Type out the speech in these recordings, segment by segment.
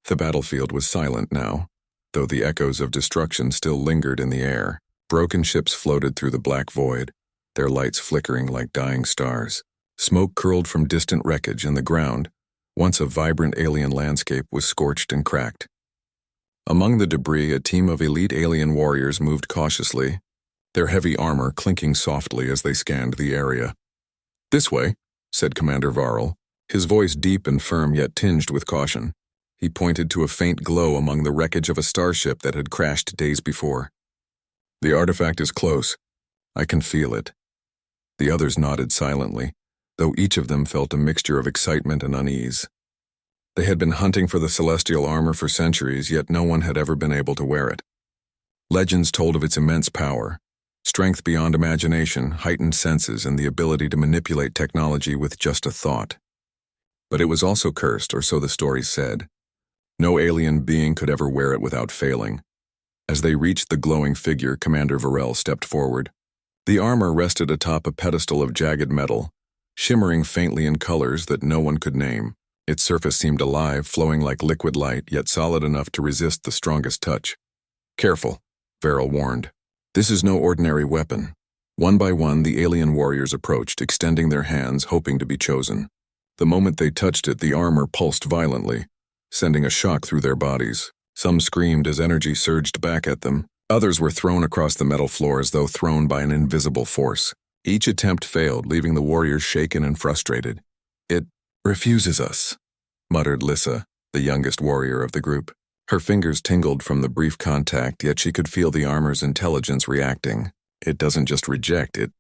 The battlefield was silent now, though the echoes of destruction still lingered in the air. Broken ships floated through the black void, their lights flickering like dying stars. Smoke curled from distant wreckage, and the ground, once a vibrant alien landscape, was scorched and cracked. Among the debris, a team of elite alien warriors moved cautiously, their heavy armor clinking softly as they scanned the area. "This way," said Commander Varl, his voice deep and firm yet tinged with caution. He pointed to a faint glow among the wreckage of a starship that had crashed days before. "The artifact is close. I can feel it." The others nodded silently, though each of them felt a mixture of excitement and unease. They had been hunting for the celestial armor for centuries, yet no one had ever been able to wear it. Legends told of its immense power, strength beyond imagination, heightened senses, and the ability to manipulate technology with just a thought. But it was also cursed, or so the stories said. No alien being could ever wear it without failing. As they reached the glowing figure, Commander Varel stepped forward. The armor rested atop a pedestal of jagged metal, shimmering faintly in colors that no one could name. Its surface seemed alive, flowing like liquid light, yet solid enough to resist the strongest touch. "Careful," Varel warned. "This is no ordinary weapon." One by one, the alien warriors approached, extending their hands, hoping to be chosen. The moment they touched it, the armor pulsed violently, sending a shock through their bodies. Some screamed as energy surged back at them. Others were thrown across the metal floor as though thrown by an invisible force. Each attempt failed, leaving the warriors shaken and frustrated. "It refuses us," muttered Lissa, the youngest warrior of the group. Her fingers tingled from the brief contact, yet she could feel the armor's intelligence reacting. "It doesn't just reject, it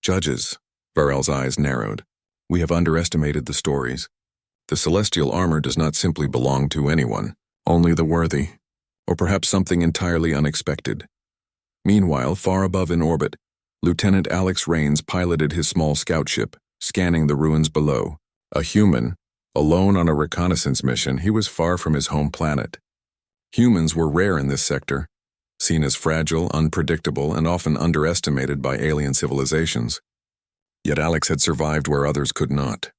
judges." Varel's eyes narrowed. "We have underestimated the stories. The celestial armor does not simply belong to anyone, only the worthy, or perhaps something entirely unexpected." Meanwhile, far above in orbit, Lieutenant Alex Rains piloted his small scout ship, scanning the ruins below. A human, alone on a reconnaissance mission, he was far from his home planet. Humans were rare in this sector, seen as fragile, unpredictable, and often underestimated by alien civilizations. Yet Alex had survived where others could not.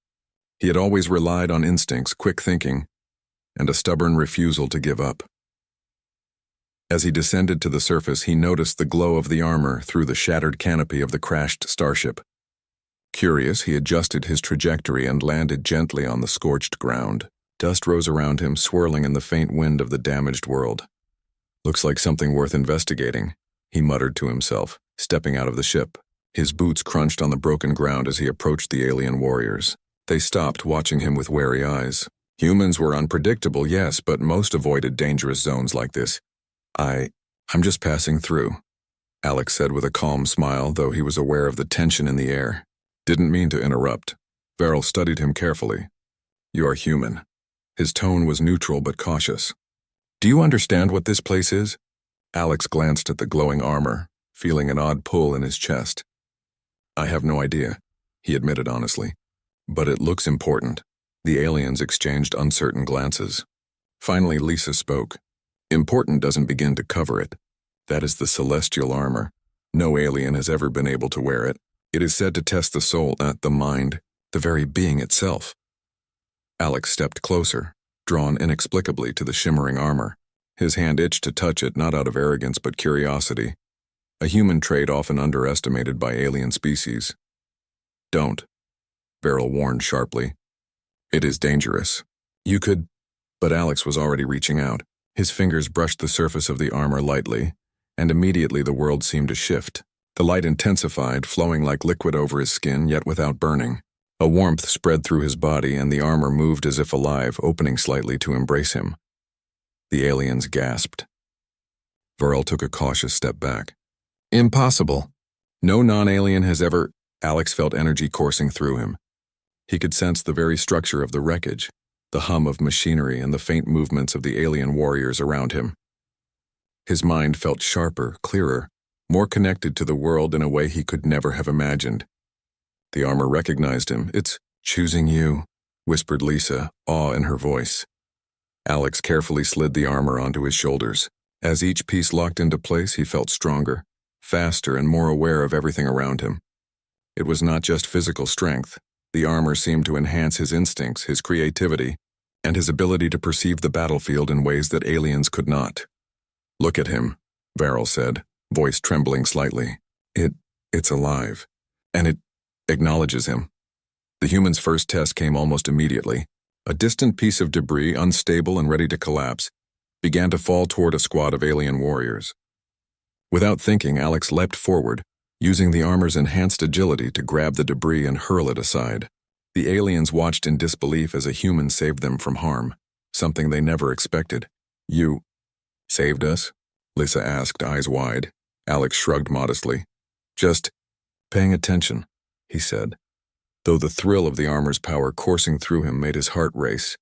He had always relied on instincts, quick thinking, and a stubborn refusal to give up. As he descended to the surface, he noticed the glow of the armor through the shattered canopy of the crashed starship. Curious, he adjusted his trajectory and landed gently on the scorched ground. Dust rose around him, swirling in the faint wind of the damaged world. "Looks like something worth investigating," he muttered to himself, stepping out of the ship. His boots crunched on the broken ground as he approached the alien warriors. They stopped, watching him with wary eyes. Humans were unpredictable, yes, but most avoided dangerous zones like this. I'm just passing through," Alex said with a calm smile, though he was aware of the tension in the air. "Didn't mean to interrupt." Varel studied him carefully. "You are human." His tone was neutral but cautious. "Do you understand what this place is?" Alex glanced at the glowing armor, feeling an odd pull in his chest. "I have no idea," he admitted honestly. "But it looks important." The aliens exchanged uncertain glances. Finally, Lisa spoke. "Important doesn't begin to cover it. That is the celestial armor. No alien has ever been able to wear it. It is said to test the soul, not the mind, the very being itself." Alex stepped closer, drawn inexplicably to the shimmering armor. His hand itched to touch it, not out of arrogance but curiosity, a human trait often underestimated by alien species. "Don't," Varel warned sharply. "It is dangerous. You could—" But Alex was already reaching out. His fingers brushed the surface of the armor lightly, and immediately the world seemed to shift. The light intensified, flowing like liquid over his skin, yet without burning. A warmth spread through his body, and the armor moved as if alive, opening slightly to embrace him. The aliens gasped. Varel took a cautious step back. "Impossible. No non-alien has ever—" Alex felt energy coursing through him. He could sense the very structure of the wreckage, the hum of machinery and the faint movements of the alien warriors around him. His mind felt sharper, clearer, more connected to the world in a way he could never have imagined. The armor recognized him. "It's choosing you," whispered Lisa, awe in her voice. Alex carefully slid the armor onto his shoulders. As each piece locked into place, he felt stronger, faster, and more aware of everything around him. It was not just physical strength. The armor seemed to enhance his instincts, his creativity, and his ability to perceive the battlefield in ways that aliens could not. "Look at him," Varel said, voice trembling slightly. It's alive. And it acknowledges him." The human's first test came almost immediately. A distant piece of debris, unstable and ready to collapse, began to fall toward a squad of alien warriors. Without thinking, Alex leapt forward, using the armor's enhanced agility to grab the debris and hurl it aside. The aliens watched in disbelief as a human saved them from harm, something they never expected. "You saved us?" Lissa asked, eyes wide. Alex shrugged modestly. "Just paying attention," he said, though the thrill of the armor's power coursing through him made his heart race.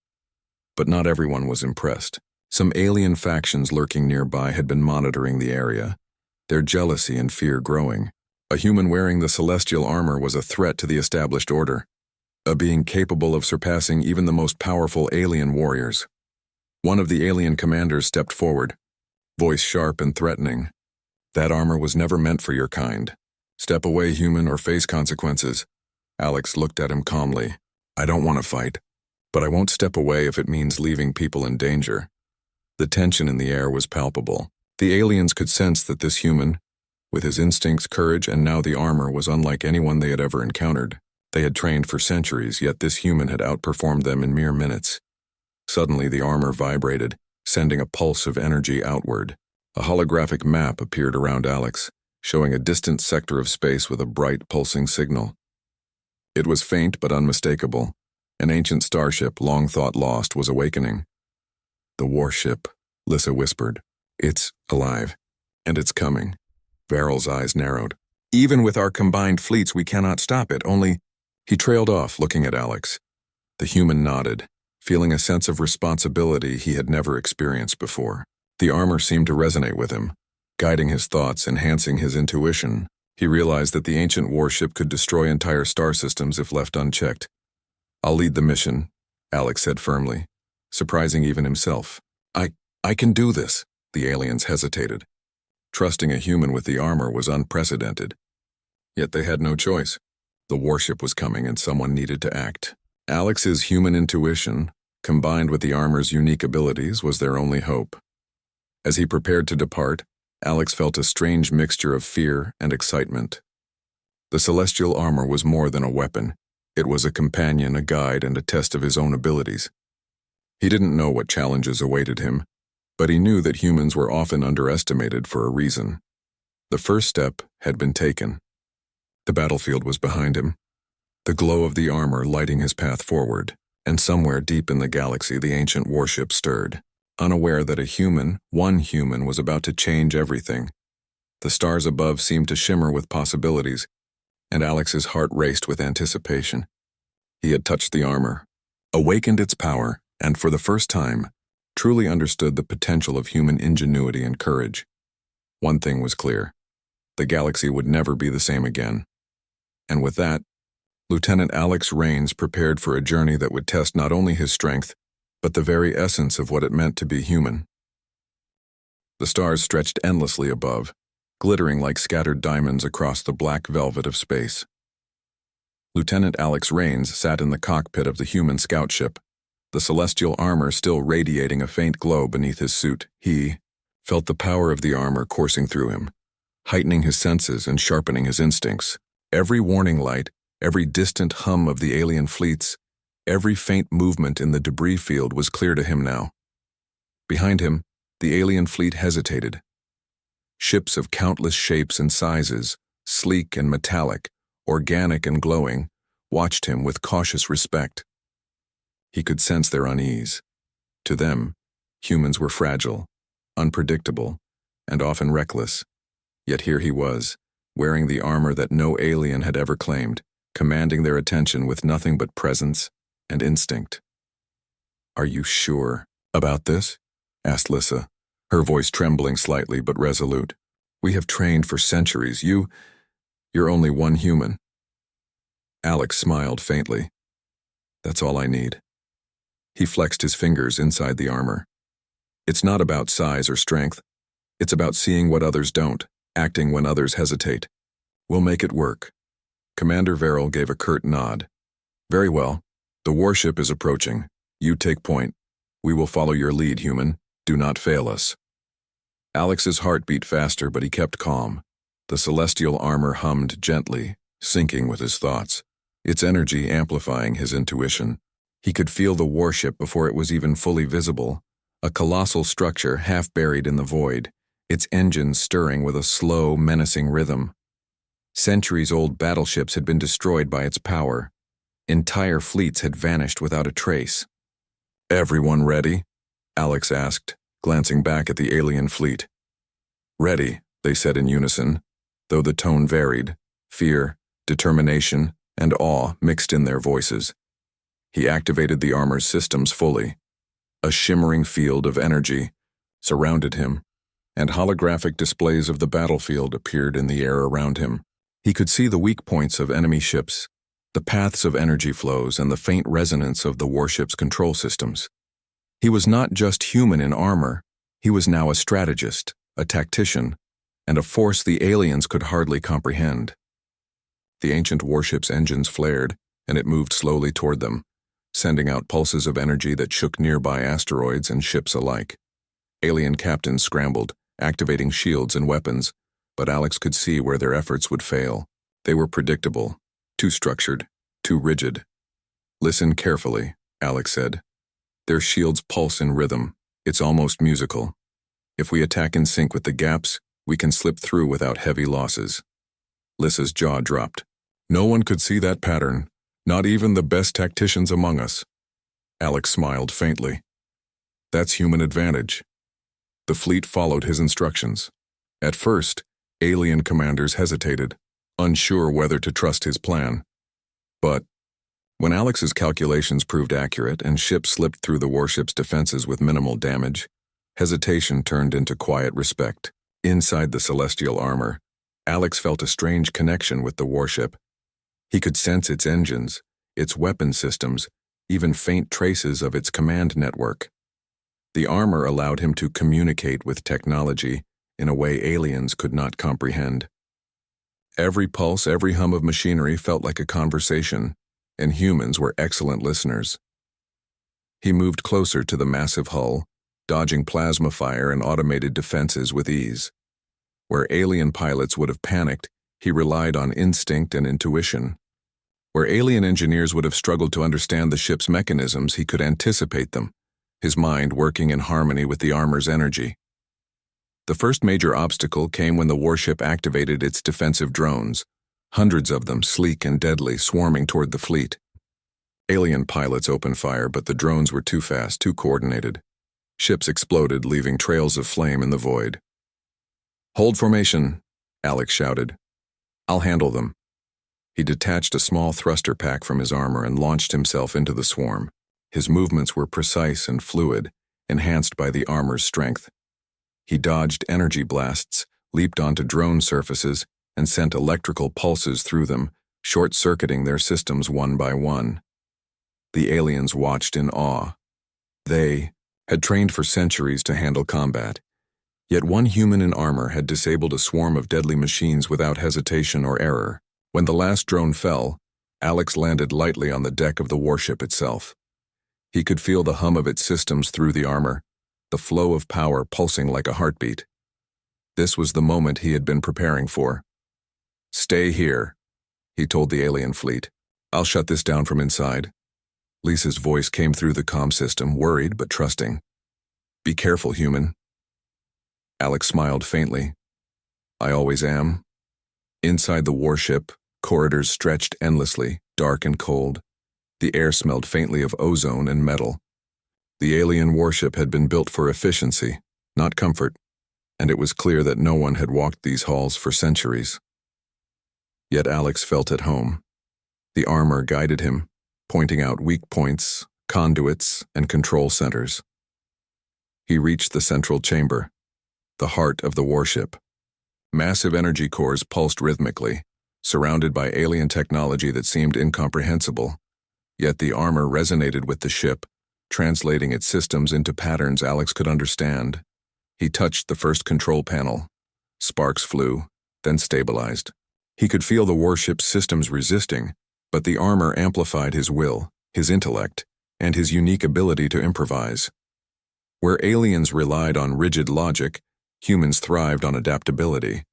But not everyone was impressed. Some alien factions lurking nearby had been monitoring the area, their jealousy and fear growing. A human wearing the celestial armor was a threat to the established order, a being capable of surpassing even the most powerful alien warriors. One of the alien commanders stepped forward, voice sharp and threatening. "That armor was never meant for your kind. Step away, human, or face consequences." Alex looked at him calmly. "I don't want to fight, but I won't step away if it means leaving people in danger." The tension in the air was palpable. The aliens could sense that this human, with his instincts, courage, and now the armor, was unlike anyone they had ever encountered. They had trained for centuries, yet this human had outperformed them in mere minutes. Suddenly the armor vibrated, sending a pulse of energy outward. A holographic map appeared around Alex, showing a distant sector of space with a bright, pulsing signal. It was faint but unmistakable. An ancient starship, long thought lost, was awakening. "The warship," Lissa whispered. "It's alive, and it's coming." Varel's eyes narrowed. "Even with our combined fleets, we cannot stop it, only—" He trailed off, looking at Alex. The human nodded, feeling a sense of responsibility he had never experienced before. The armor seemed to resonate with him, guiding his thoughts, enhancing his intuition. He realized that the ancient warship could destroy entire star systems if left unchecked. "I'll lead the mission," Alex said firmly, surprising even himself. I can do this." The aliens hesitated. Trusting a human with the armor was unprecedented. Yet they had no choice. The warship was coming and someone needed to act. Alex's human intuition, combined with the armor's unique abilities, was their only hope. As he prepared to depart, Alex felt a strange mixture of fear and excitement. The celestial armor was more than a weapon. It was a companion, a guide, and a test of his own abilities. He didn't know what challenges awaited him, but he knew that humans were often underestimated for a reason. The first step had been taken. The battlefield was behind him, the glow of the armor lighting his path forward, and somewhere deep in the galaxy the ancient warship stirred, unaware that one human, was about to change everything. The stars above seemed to shimmer with possibilities, and Alex's heart raced with anticipation. He had touched the armor, awakened its power, and for the first time, truly understood the potential of human ingenuity and courage. One thing was clear: the galaxy would never be the same again. And with that, Lieutenant Alex Raines prepared for a journey that would test not only his strength, but the very essence of what it meant to be human. The stars stretched endlessly above, glittering like scattered diamonds across the black velvet of space. Lieutenant Alex Raines sat in the cockpit of the human scout ship, the celestial armor still radiating a faint glow beneath his suit. He felt the power of the armor coursing through him, heightening his senses and sharpening his instincts. Every warning light, every distant hum of the alien fleets, every faint movement in the debris field was clear to him now. Behind him, the alien fleet hesitated. Ships of countless shapes and sizes, sleek and metallic, organic and glowing, watched him with cautious respect. He could sense their unease. To them, humans were fragile, unpredictable, and often reckless. Yet here he was, wearing the armor that no alien had ever claimed, commanding their attention with nothing but presence and instinct. "Are you sure about this?" asked Lissa, her voice trembling slightly but resolute. "We have trained for centuries. You're only one human." Alex smiled faintly. "That's all I need." He flexed his fingers inside the armor. "It's not about size or strength. It's about seeing what others don't, acting when others hesitate. We'll make it work." Commander Varel gave a curt nod. "Very well. The warship is approaching. You take point. We will follow your lead, human. Do not fail us. Alex's heart beat faster, but he kept calm. The celestial armor hummed gently, syncing with his thoughts, its energy amplifying his intuition. He could feel the warship before it was even fully visible, a colossal structure half buried in the void, its engines stirring with a slow, menacing rhythm. Centuries-old battleships had been destroyed by its power. Entire fleets had vanished without a trace. "Everyone ready?" Alex asked, glancing back at the alien fleet. "Ready," they said in unison, though the tone varied, fear, determination, and awe mixed in their voices. He activated the armor's systems fully. A shimmering field of energy surrounded him, and holographic displays of the battlefield appeared in the air around him. He could see the weak points of enemy ships, the paths of energy flows, and the faint resonance of the warship's control systems. He was not just human in armor, he was now a strategist, a tactician, and a force the aliens could hardly comprehend. The ancient warship's engines flared, and it moved slowly toward them, sending out pulses of energy that shook nearby asteroids and ships alike. Alien captains scrambled, activating shields and weapons, but Alex could see where their efforts would fail. They were predictable, too structured, too rigid. "Listen carefully," Alex said. "Their shields pulse in rhythm. It's almost musical. If we attack in sync with the gaps, we can slip through without heavy losses." Lissa's jaw dropped. "No one could see that pattern, not even the best tacticians among us." Alex smiled faintly. "That's human advantage." The fleet followed his instructions. At first, alien commanders hesitated, unsure whether to trust his plan. But when Alex's calculations proved accurate and ships slipped through the warship's defenses with minimal damage, hesitation turned into quiet respect. Inside the celestial armor, Alex felt a strange connection with the warship. He could sense its engines, its weapon systems, even faint traces of its command network. The armor allowed him to communicate with technology in a way aliens could not comprehend. Every pulse, every hum of machinery felt like a conversation, and humans were excellent listeners. He moved closer to the massive hull, dodging plasma fire and automated defenses with ease. Where alien pilots would have panicked, he relied on instinct and intuition. Where alien engineers would have struggled to understand the ship's mechanisms, he could anticipate them, his mind working in harmony with the armor's energy. The first major obstacle came when the warship activated its defensive drones, hundreds of them, sleek and deadly, swarming toward the fleet. Alien pilots opened fire, but the drones were too fast, too coordinated. Ships exploded, leaving trails of flame in the void. "Hold formation," Alex shouted. "I'll handle them." He detached a small thruster pack from his armor and launched himself into the swarm. His movements were precise and fluid, enhanced by the armor's strength. He dodged energy blasts, leaped onto drone surfaces, and sent electrical pulses through them, short-circuiting their systems one by one. The aliens watched in awe. They had trained for centuries to handle combat, yet one human in armor had disabled a swarm of deadly machines without hesitation or error. When the last drone fell, Alex landed lightly on the deck of the warship itself. He could feel the hum of its systems through the armor, the flow of power pulsing like a heartbeat. This was the moment he had been preparing for. "Stay here," he told the alien fleet. "I'll shut this down from inside." Lisa's voice came through the comm system, worried but trusting. "Be careful, human." Alex smiled faintly. "I always am." Inside the warship, corridors stretched endlessly, dark and cold. The air smelled faintly of ozone and metal. The alien warship had been built for efficiency, not comfort, and it was clear that no one had walked these halls for centuries. Yet Alex felt at home. The armor guided him, pointing out weak points, conduits, and control centers. He reached the central chamber, the heart of the warship. Massive energy cores pulsed rhythmically, surrounded by alien technology that seemed incomprehensible. Yet the armor resonated with the ship, translating its systems into patterns Alex could understand. He touched the first control panel. Sparks flew, then stabilized. He could feel the warship's systems resisting, but the armor amplified his will, his intellect, and his unique ability to improvise. Where aliens relied on rigid logic, humans thrived on adaptability.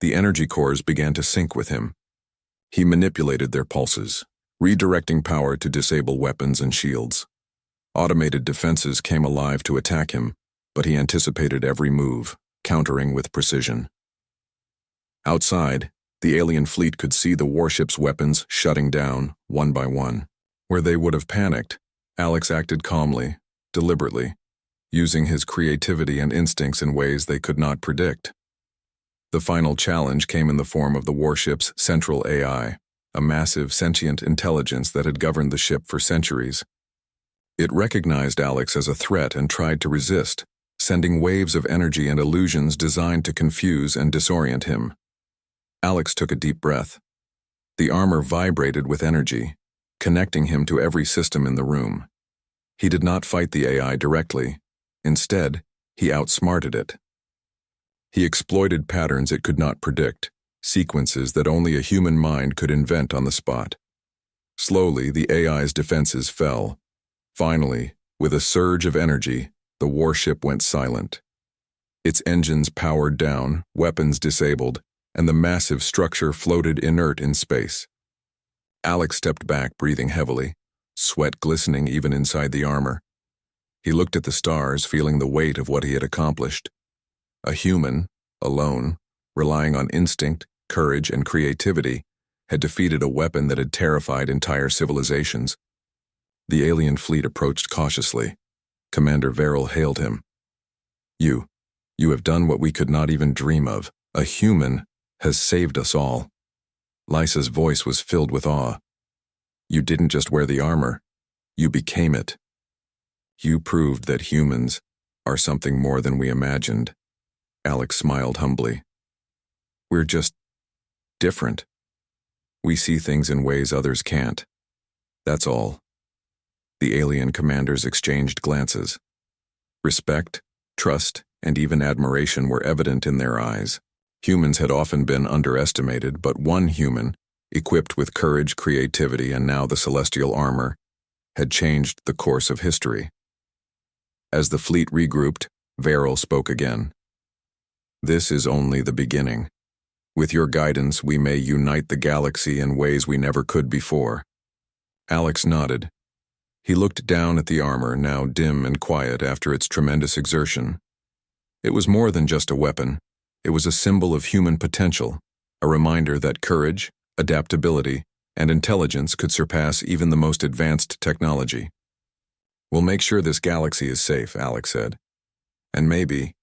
The energy cores began to sync with him. He manipulated their pulses, redirecting power to disable weapons and shields. Automated defenses came alive to attack him, but he anticipated every move, countering with precision. Outside, the alien fleet could see the warship's weapons shutting down, one by one. Where they would have panicked, Alex acted calmly, deliberately, using his creativity and instincts in ways they could not predict. The final challenge came in the form of the warship's central AI, a massive sentient intelligence that had governed the ship for centuries. It recognized Alex as a threat and tried to resist, sending waves of energy and illusions designed to confuse and disorient him. Alex took a deep breath. The armor vibrated with energy, connecting him to every system in the room. He did not fight the AI directly. Instead, he outsmarted it. He exploited patterns it could not predict, sequences that only a human mind could invent on the spot. Slowly, the AI's defenses fell. Finally, with a surge of energy, the warship went silent. Its engines powered down, weapons disabled, and the massive structure floated inert in space. Alex stepped back, breathing heavily, sweat glistening even inside the armor. He looked at the stars, feeling the weight of what he had accomplished. A human, alone, relying on instinct, courage, and creativity, had defeated a weapon that had terrified entire civilizations. The alien fleet approached cautiously. Commander Verrill hailed him. You have done what we could not even dream of. A human has saved us all." Lysa's voice was filled with awe. "You didn't just wear the armor, you became it. You proved that humans are something more than we imagined." Alex smiled humbly. "We're just different. We see things in ways others can't. That's all." The alien commanders exchanged glances. Respect, trust, and even admiration were evident in their eyes. Humans had often been underestimated, but one human, equipped with courage, creativity, and now the celestial armor, had changed the course of history. As the fleet regrouped, Verrill spoke again. "This is only the beginning. With your guidance, we may unite the galaxy in ways we never could before." Alex nodded. He looked down at the armor, now dim and quiet after its tremendous exertion. It was more than just a weapon. It was a symbol of human potential, a reminder that courage, adaptability, and intelligence could surpass even the most advanced technology. "We'll make sure this galaxy is safe," Alex said. "And maybe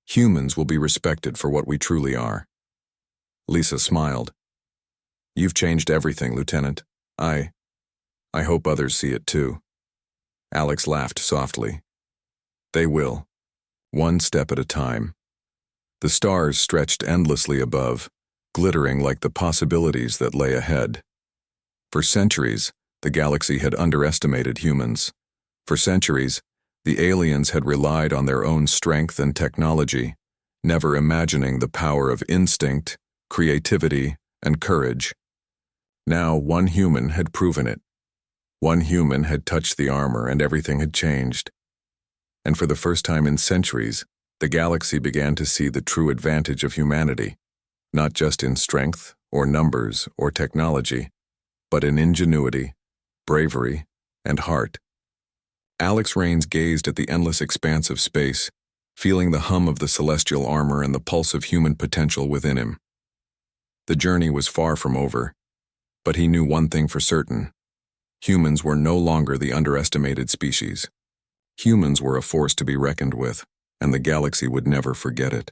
humans will be respected for what we truly are." Lisa smiled. "You've changed everything, Lieutenant. I hope others see it too." Alex laughed softly. "They will, one step at a time." The stars stretched endlessly above, glittering like the possibilities that lay ahead. For centuries, the galaxy had underestimated humans. For centuries, the aliens had relied on their own strength and technology, never imagining the power of instinct, creativity, and courage. Now one human had proven it. One human had touched the armor and everything had changed. And for the first time in centuries, the galaxy began to see the true advantage of humanity, not just in strength or numbers or technology, but in ingenuity, bravery, and heart. Alex Raines gazed at the endless expanse of space, feeling the hum of the celestial armor and the pulse of human potential within him. The journey was far from over, but he knew one thing for certain. Humans were no longer the underestimated species. Humans were a force to be reckoned with, and the galaxy would never forget it.